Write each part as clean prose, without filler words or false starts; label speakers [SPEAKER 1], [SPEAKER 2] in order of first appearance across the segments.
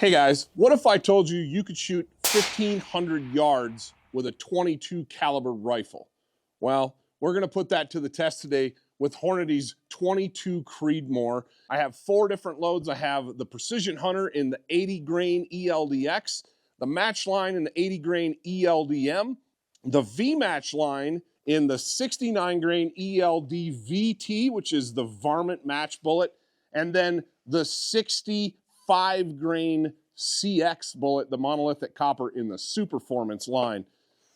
[SPEAKER 1] Hey guys, what if I told you you could shoot 1,500 yards with a .22 caliber rifle? Well, we're gonna put that to the test today with Hornady's .22 Creedmoor. I have 4 different loads. I have the Precision Hunter in the 80 grain ELDX, the Match line in the 80 grain ELDM, the V-Match line in the 69 grain ELD VT, which is the varmint match bullet, and then the 65 grain CX bullet, the monolithic copper in the Superformance line.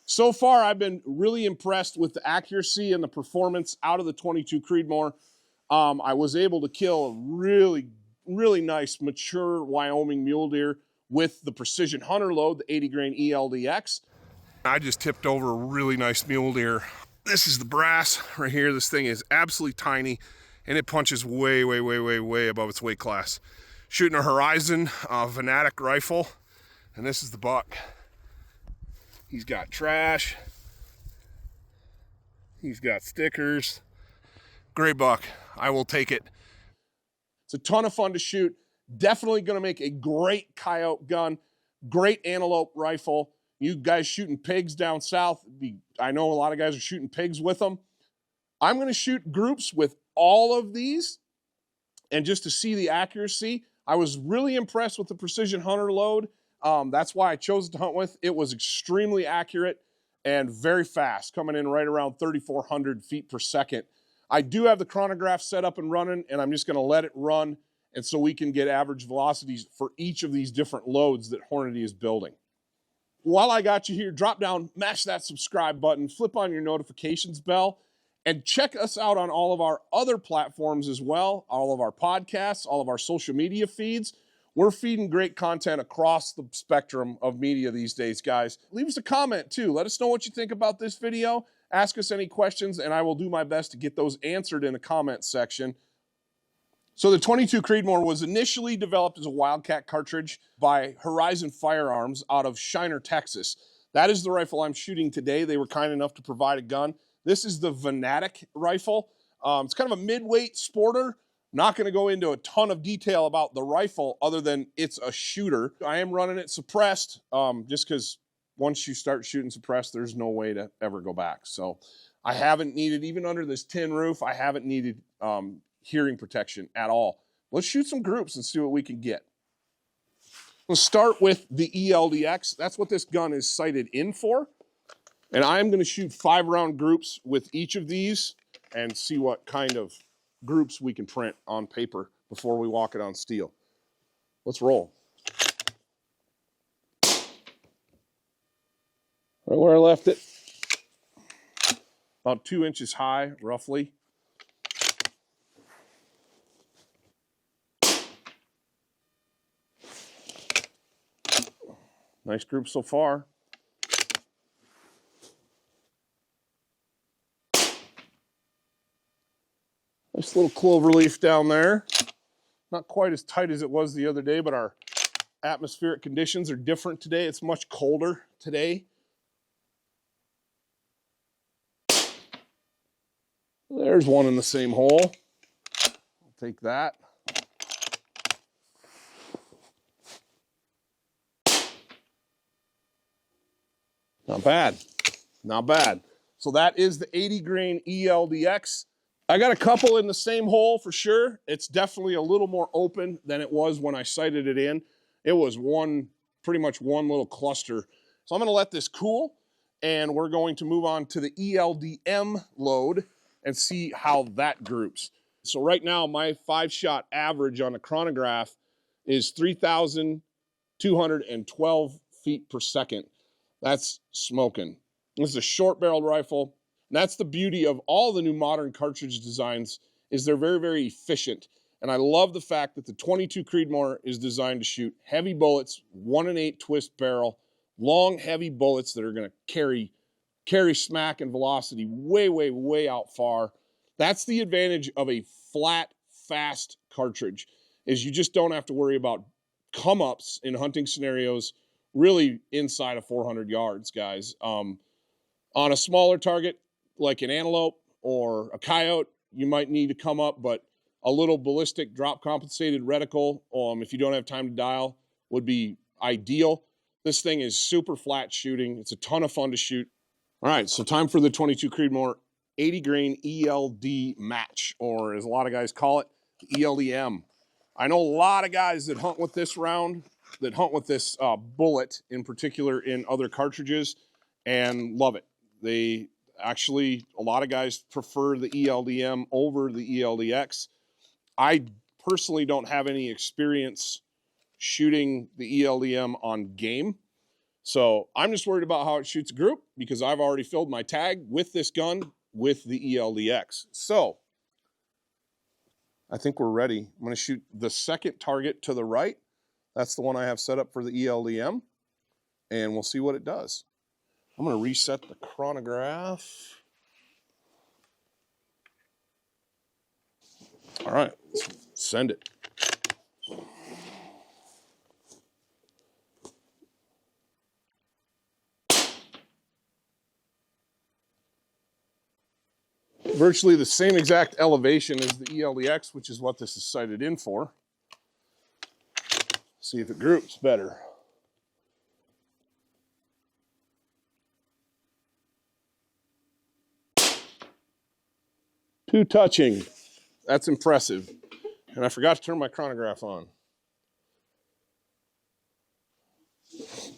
[SPEAKER 1] So far, I've been really impressed with the accuracy and the performance out of the .22 Creedmoor. I was able to kill a really nice mature Wyoming mule deer with the Precision Hunter load, the 80 grain ELDX. I just tipped over a really nice mule deer. This is the brass right here. This thing is absolutely tiny, and it punches way above its weight class. Shooting a Horizon Fanatic rifle, and this is the buck. He's got trash. He's got stickers. Great buck. I will take it. It's a ton of fun to shoot. Definitely going to make a great coyote gun. Great antelope rifle. You guys shooting pigs down south, I know a lot of guys are shooting pigs with them. I'm going to shoot groups with all of these, and just to see the accuracy, I was really impressed with the Precision Hunter load. That's why I chose it to hunt with. It was extremely accurate and very fast, coming in right around 3,400 feet per second. I do have the chronograph set up and running, and I'm just going to let it run, and so we can get average velocities for each of these different loads that Hornady is building. While I got you here, drop down, mash that subscribe button, flip on your notifications bell, and check us out on all of our other platforms as well, all of our podcasts, all of our social media feeds. We're feeding great content across the spectrum of media these days, guys. Leave us a comment too. Let us know what you think about this video. Ask us any questions, and I will do my best to get those answered in the comment section. So the .22 Creedmoor was initially developed as a Wildcat cartridge by Horizon Firearms out of Shiner, Texas. That is the rifle I'm shooting today. They were kind enough to provide a gun. This is the Fanatic rifle. It's kind of a mid-weight sporter. Not going to go into a ton of detail about the rifle other than it's a shooter. I am running it suppressed just because once you start shooting suppressed, there's no way to ever go back. So I haven't needed, even under this tin roof, I haven't needed hearing protection at all. Let's shoot some groups and see what we can get. Let's start with the ELDX. That's what this gun is sighted in for. And I'm going to shoot 5-round groups with each of these and see what kind of groups we can print on paper before we walk it on steel. Let's roll. Right where I left it. About 2 inches high, roughly. Nice group so far. Nice little clover leaf down there. Not quite as tight as it was the other day, but our atmospheric conditions are different today. It's much colder today. There's one in the same hole. I'll take that. Not bad, not bad. So that is the 80 grain ELDX. I got a couple in the same hole for sure. It's definitely a little more open than it was when I sighted it in. It was pretty much one little cluster. So I'm gonna let this cool, and we're going to move on to the ELDM load and see how that groups. So right now, my 5-shot average on a chronograph is 3,212 feet per second. That's smoking. This is a short-barreled rifle. And that's the beauty of all the new modern cartridge designs, is they're very efficient. And I love the fact that the .22 Creedmoor is designed to shoot heavy bullets, 1 1/8 twist barrel, long, heavy bullets that are going to carry smack and velocity way out far. That's the advantage of a flat, fast cartridge, is you just don't have to worry about come-ups in hunting scenarios really inside of 400 yards, guys. On a smaller target, like an antelope or a coyote, you might need to come up, but a little ballistic drop compensated reticle, if you don't have time to dial, would be ideal. This thing is super flat shooting. It's a ton of fun to shoot. All right, so time for the 22 Creedmoor 80 grain ELD match, or as a lot of guys call it, the ELDM. I know a lot of guys that hunt with this round, that hunt with this bullet in particular in other cartridges, and love it. They actually, a lot of guys prefer the ELDM over the ELDX. I personally don't have any experience shooting the ELDM on game. So I'm just worried about how it shoots a group because I've already filled my tag with this gun with the ELDX. So I think we're ready. I'm going to shoot the second target to the right. That's the one I have set up for the ELDM, and we'll see what it does. I'm going to reset the chronograph. All right, let's send it. Virtually the same exact elevation as the ELDX, which is what this is sighted in for. See if it groups better. Two touching. That's impressive. And I forgot to turn my chronograph on.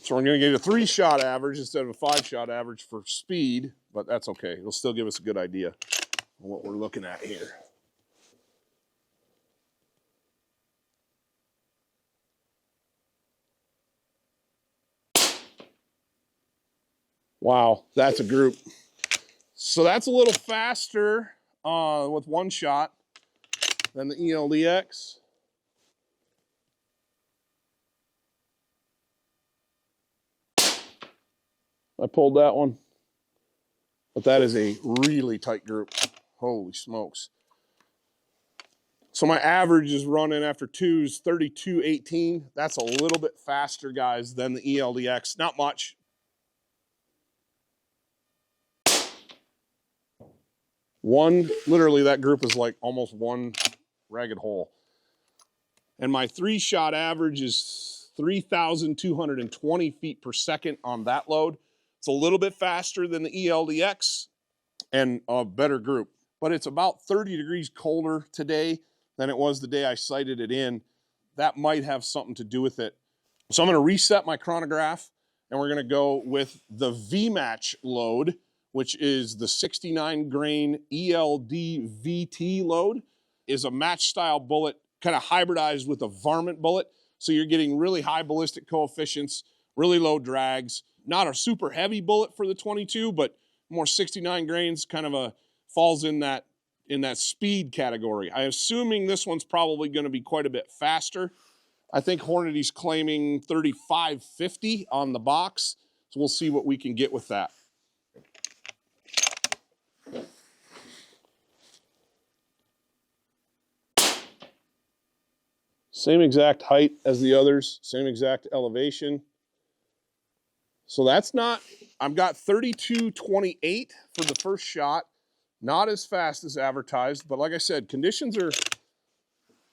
[SPEAKER 1] So we're going to get a 3-shot average instead of a 5-shot average for speed, but that's okay. It'll still give us a good idea of what we're looking at here. Wow, that's a group. So that's a little faster with 1 shot than the ELDX. I pulled that one, but that is a really tight group. Holy smokes. So my average is running after 2s 32.18. That's a little bit faster, guys, than the ELDX. Not much. Literally that group is like almost 1 ragged hole. And my 3-shot average is 3,220 feet per second on that load. It's a little bit faster than the ELDX and a better group. But it's about 30 degrees colder today than it was the day I sighted it in. That might have something to do with it. So I'm going to reset my chronograph, and we're going to go with the V-Match load, which is the 69 grain ELD VT load. Is a match style bullet, kind of hybridized with a varmint bullet. So you're getting really high ballistic coefficients, really low drags. Not a super heavy bullet for the 22, but more 69 grains, kind of falls in that speed category. I'm assuming this one's probably going to be quite a bit faster. I think Hornady's claiming 3550 on the box, so we'll see what we can get with that. Same exact height as the others, same exact elevation. So that's not, I've got 32.28 for the first shot. Not as fast as advertised, but like I said, conditions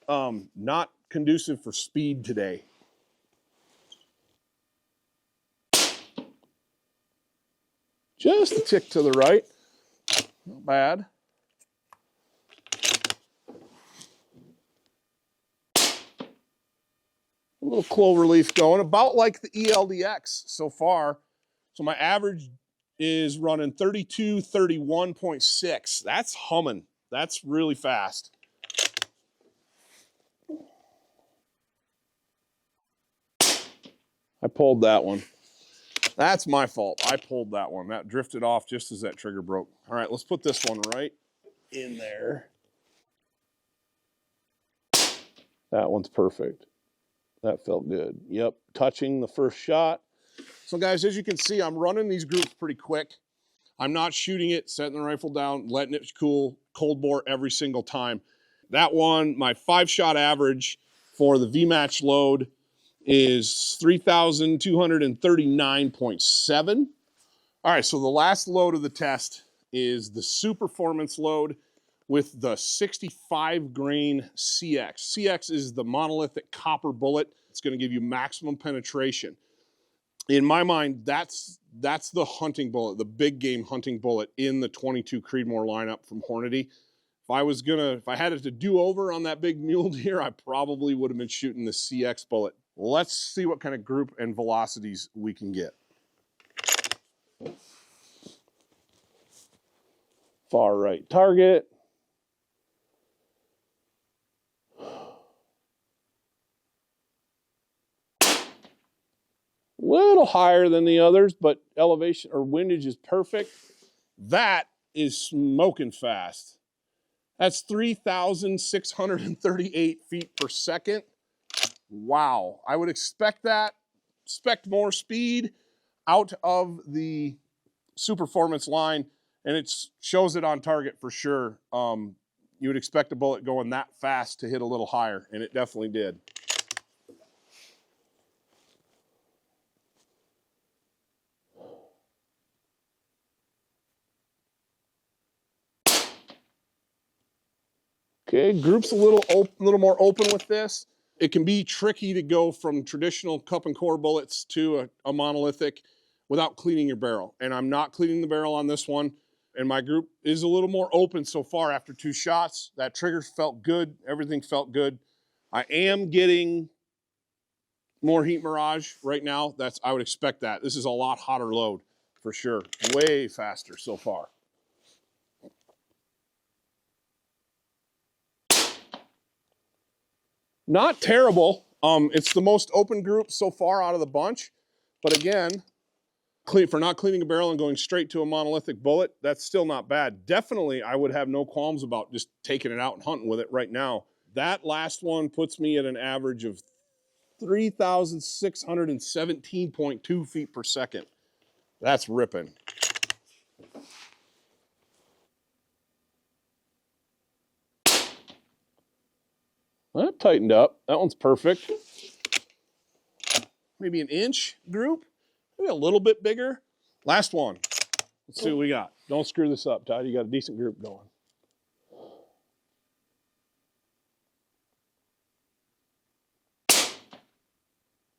[SPEAKER 1] are not conducive for speed today. Just a tick to the right. Not bad. A little clover leaf going, about like the ELDX so far. So my average is running 32:31.6. That's humming. That's really fast. I pulled that one. That's my fault. I pulled that one. That drifted off just as that trigger broke. All right, let's put this one right in there. That one's perfect. That felt good. Yep, touching the first shot. So guys, as you can see, I'm running these groups pretty quick. I'm not shooting it, setting the rifle down, letting it cool, cold bore every single time. That one, my 5-shot average for the V-Match load is 3,239.7. All right, so the last load of the test is the Superformance load, with the 65 grain CX. CX is the monolithic copper bullet. It's going to give you maximum penetration. In my mind, that's the hunting bullet, the big game hunting bullet in the 22 Creedmoor lineup from Hornady. If I had it to do over on that big mule deer, I probably would have been shooting the CX bullet. Let's see what kind of group and velocities we can get. Far right target. Little higher than the others, but elevation or windage is perfect. That is smoking fast. That's 3,638 feet per second. Wow, I would expect that. Expect more speed out of the Superformance line, and it shows it on target for sure. You would expect a bullet going that fast to hit a little higher, and it definitely did. Okay, group's a little more open with this. It can be tricky to go from traditional cup and core bullets to a monolithic without cleaning your barrel. And I'm not cleaning the barrel on this one. And my group is a little more open so far after 2 shots. That trigger felt good. Everything felt good. I am getting more heat mirage right now. I would expect that. This is a lot hotter load for sure. Way faster so far. Not terrible. It's the most open group so far out of the bunch. But again, for not cleaning a barrel and going straight to a monolithic bullet, that's still not bad. Definitely, I would have no qualms about just taking it out and hunting with it right now. That last one puts me at an average of 3,617.2 feet per second. That's ripping. That tightened up. That one's perfect. Maybe an inch group. Maybe a little bit bigger. Last one. Let's see what we got. Don't screw this up, Todd. You got a decent group going.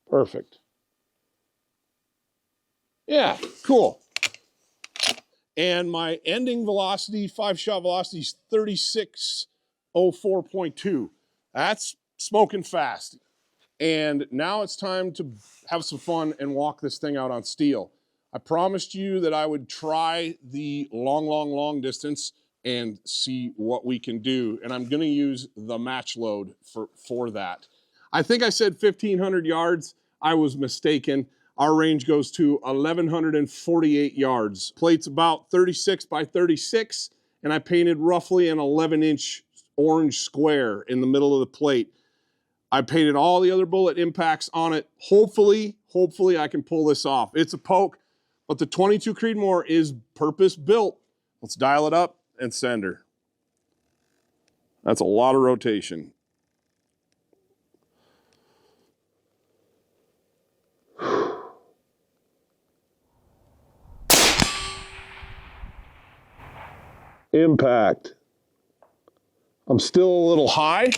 [SPEAKER 1] Perfect. Yeah, cool. And my ending velocity, 5-shot velocity is 3604.2. That's smoking fast. And now it's time to have some fun and walk this thing out on steel. I promised you that I would try the long distance and see what we can do. And I'm gonna use the match load for that. I think I said 1,500 yards. I was mistaken. Our range goes to 1,148 yards. Plate's about 36 by 36, and I painted roughly an 11-inch orange square in the middle of the plate. I painted all the other bullet impacts on it. Hopefully I can pull this off. It's a poke, but the 22 Creedmoor is purpose built. Let's dial it up and send her. That's a lot of rotation. Impact. I'm still a little high,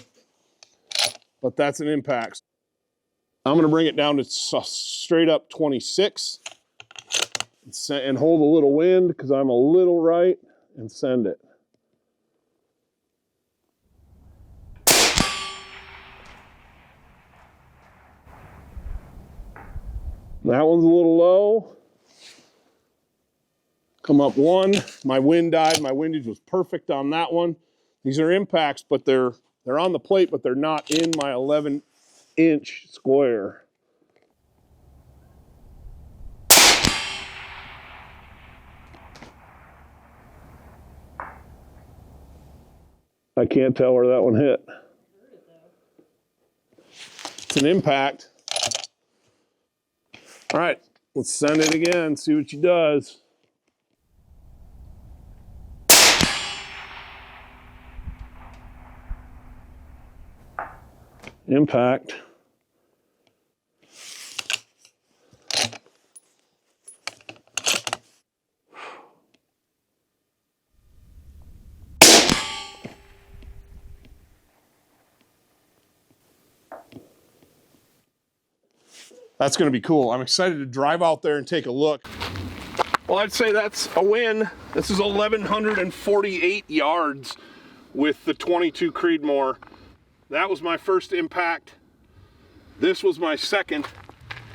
[SPEAKER 1] but that's an impact. I'm gonna bring it down to straight up 26 and hold a little wind because I'm a little right and send it. That one's a little low. Come up 1. My wind died. My windage was perfect on that one. These are impacts, but they're on the plate, but they're not in my 11-inch square. I can't tell where that one hit. It's an impact. All right, let's send it again, see what she does. Impact. That's going to be cool. I'm excited to drive out there and take a look. Well, I'd say that's a win. This is 1,148 yards with the 22 Creedmoor. That was my first impact. This was my second.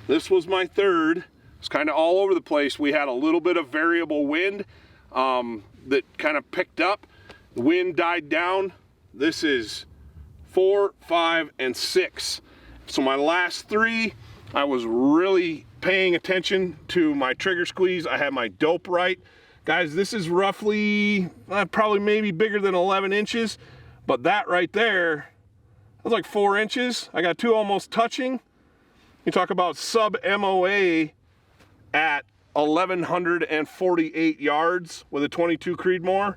[SPEAKER 1] This was my third. It's kind of all over the place. We had a little bit of variable wind that kind of picked up. The wind died down. This is 4, 5, and 6. So my last 3, I was really paying attention to my trigger squeeze. I had my dope right. Guys, this is roughly, probably maybe bigger than 11 inches, but that right there, that's like 4 inches. I got 2 almost touching. You talk about sub MOA at 1,148 yards with a 22 Creedmoor.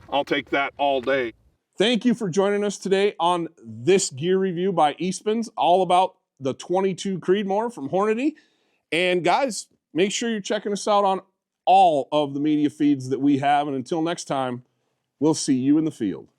[SPEAKER 1] I'll take that all day. Thank you for joining us today on this gear review by Eastmans, all about the 22 Creedmoor from Hornady. And guys, make sure you're checking us out on all of the media feeds that we have. And until next time, we'll see you in the field.